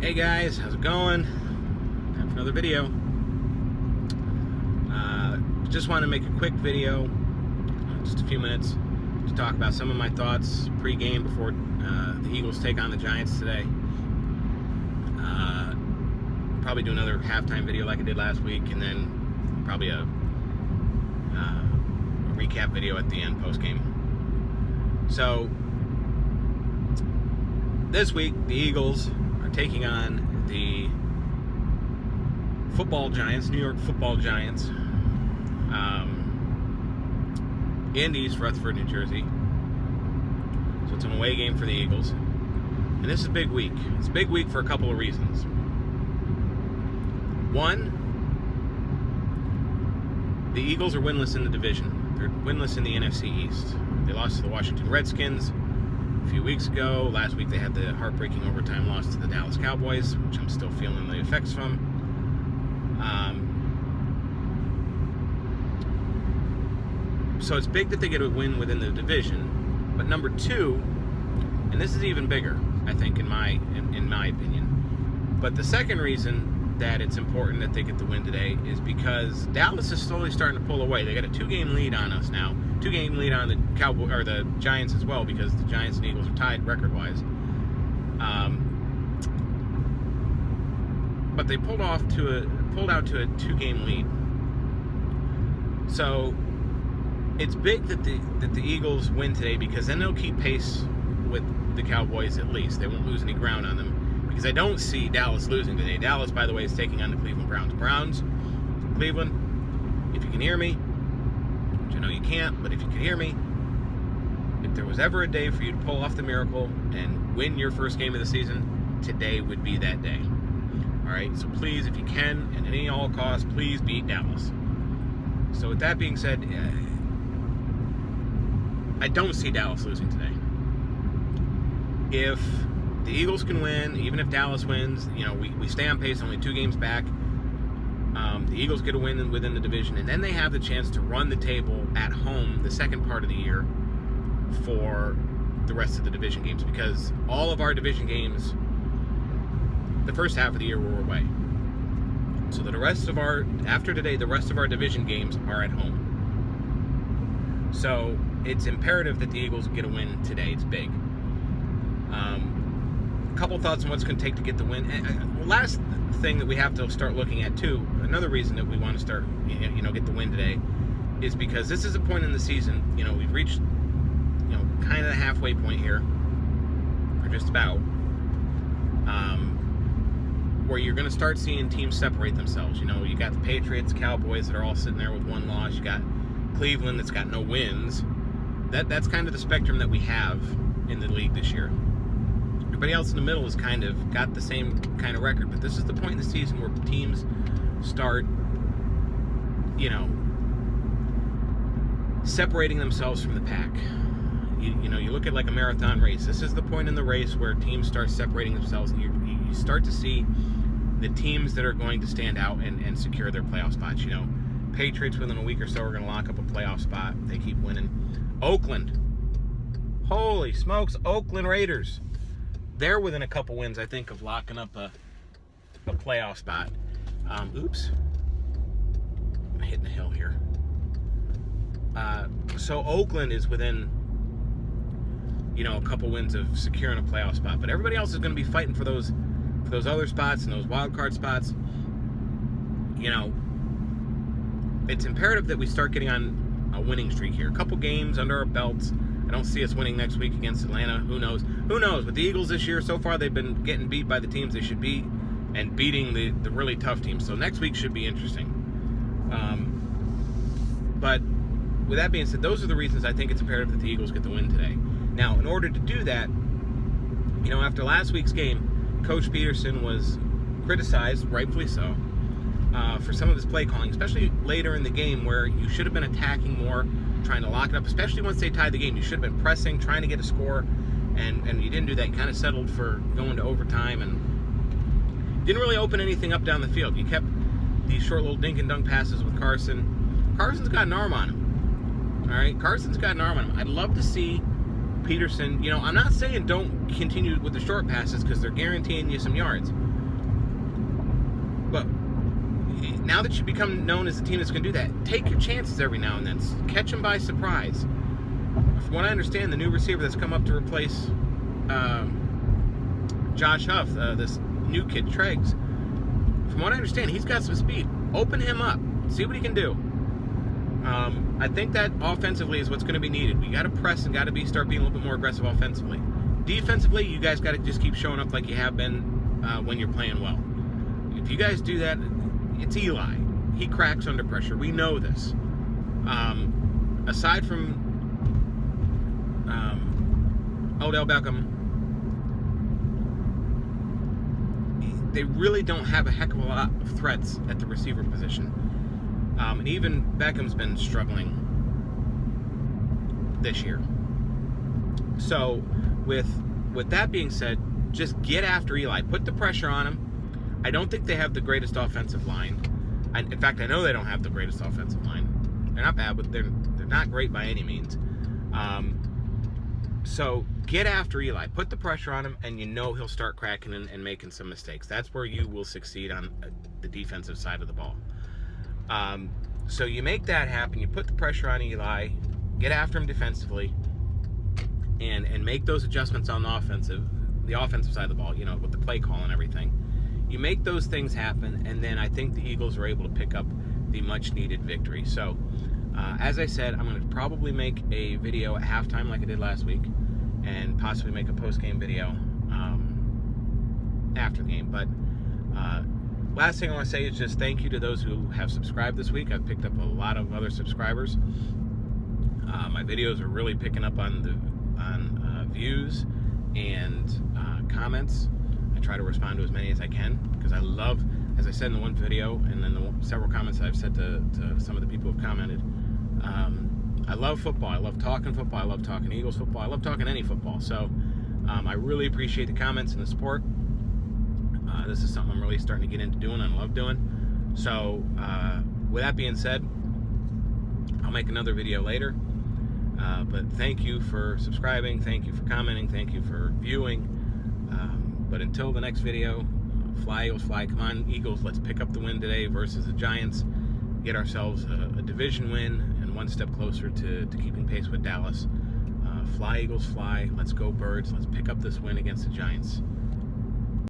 Hey guys, how's it going? Time for another video. Just want to make a quick video, just a few minutes, to talk about some of my thoughts pre-game before the Eagles take on the Giants today. Probably do another halftime video like I did last week, and then probably a recap video at the end post-game. So this week, the Eagles are taking on the football giants, New York football giants, in East Rutherford, New Jersey. So it's an away game for the Eagles. And this is a big week. It's a big week for a couple of reasons. One, the Eagles are winless in the division. They're winless in the NFC East. They lost to the Washington Redskins a few weeks ago. Last week they had the heartbreaking overtime loss to the Dallas Cowboys, which I'm still feeling the effects from. So it's big that they get a win within the division. But number two, and this is even bigger, I think, in my opinion. But the second reason that it's important that they get the win today is because Dallas is slowly starting to pull away. They got a 2-game lead on us now. 2-game lead on the the Giants as well, because the Giants and Eagles are tied record-wise. But they pulled out to a 2-game lead. So it's big that the Eagles win today, because then they'll keep pace with the Cowboys at least. They won't lose any ground on them, because I don't see Dallas losing today. Dallas, by the way, is taking on the Cleveland Browns. Browns, Cleveland, if you can hear me, which I know you can't, but if you can hear me, if there was ever a day for you to pull off the miracle and win your first game of the season, today would be that day. All right, so please, if you can, and at any all costs, please beat Dallas. So with that being said, I don't see Dallas losing today. If the Eagles can win, even if Dallas wins, we stay on pace, only 2 games back. The Eagles get a win within the division, and then they have the chance to run the table at home the second part of the year for the rest of the division games, because all of our division games, the first half of the year, were away. So after today, the rest of our division games are at home. So it's imperative that the Eagles get a win today. It's big. A couple thoughts on what's going to take to get the win. And last thing that we have to start looking at too, another reason that we want to start, get the win today, is because this is a point in the season. We've reached, kind of the halfway point here, or just about, where you're going to start seeing teams separate themselves. You got the Patriots, Cowboys that are all sitting there with 1 loss. You got Cleveland that's got no wins. That's kind of the spectrum that we have in the league this year. Everybody else in the middle has kind of got the same kind of record, but this is the point in the season where teams start, separating themselves from the pack. You look at like a marathon race. This is the point in the race where teams start separating themselves, and you start to see the teams that are going to stand out and secure their playoff spots. Patriots, within a week or so, are going to lock up a playoff spot. They keep winning. Oakland. Holy smokes, Oakland Raiders. They're within a couple wins, I think, of locking up a playoff spot. Oops. I'm hitting the hill here. So Oakland is within, a couple wins of securing a playoff spot. But everybody else is going to be fighting for those other spots and those wild card spots. It's imperative that we start getting on a winning streak here. A couple games under our belts. I don't see us winning next week against Atlanta. Who knows? With the Eagles this year, so far they've been getting beat by the teams they should beat and beating the really tough teams. So next week should be interesting. But with that being said, those are the reasons I think it's imperative that the Eagles get the win today. Now, in order to do that, after last week's game, Coach Peterson was criticized, rightfully so, for some of his play calling, especially later in the game, where you should have been attacking more, trying to lock it up, especially once they tied the game. You should have been pressing, trying to get a score, and you didn't do that. You kind of settled for going to overtime and didn't really open anything up down the field. You kept these short little dink and dunk passes with Carson. Carson's got an arm on him. All right, Carson's got an arm on him. I'd love to see Peterson, you know, I'm not saying don't continue with the short passes because they're guaranteeing you some yards. But now that you become known as a team that's going to do that, take your chances every now and then. Catch them by surprise. From what I understand, the new receiver that's come up to replace Josh Huff, this new kid, Treggs, from what I understand, he's got some speed. Open him up. See what he can do. I think that offensively is what's going to be needed. We got to press and got to start being a little bit more aggressive offensively. Defensively, you guys got to just keep showing up like you have been when you're playing well. If you guys do that, it's Eli. He cracks under pressure. We know this. Aside from Odell Beckham, they really don't have a heck of a lot of threats at the receiver position. And even Beckham's been struggling this year. So, with that being said, just get after Eli. Put the pressure on him. I don't think they have the greatest offensive line. In fact, I know they don't have the greatest offensive line. They're not bad, but they're not great by any means. So get after Eli. Put the pressure on him, and you know he'll start cracking and making some mistakes. That's where you will succeed on the defensive side of the ball. So you make that happen. You put the pressure on Eli. Get after him defensively, and make those adjustments on the offensive side of the ball. You know, with the play call and everything. You make those things happen, and then I think the Eagles are able to pick up the much-needed victory. So, as I said, I'm going to probably make a video at halftime like I did last week, and possibly make a post-game video after the game. But last thing I want to say is just thank you to those who have subscribed this week. I've picked up a lot of other subscribers. My videos are really picking up on views and comments. I try to respond to as many as I can because I love, as I said in the one video and then the several comments I've said to some of the people who have commented, I love football. I love talking football. I love talking Eagles football. I love talking any football. So I really appreciate the comments and the support. This is something I'm really starting to get into doing and I love doing. So with that being said, I'll make another video later. But thank you for subscribing. Thank you for commenting. Thank you for viewing. But until the next video, fly, Eagles, fly. Come on, Eagles, let's pick up the win today versus the Giants. Get ourselves a division win and one step closer to keeping pace with Dallas. Fly, Eagles, fly. Let's go, Birds. Let's pick up this win against the Giants.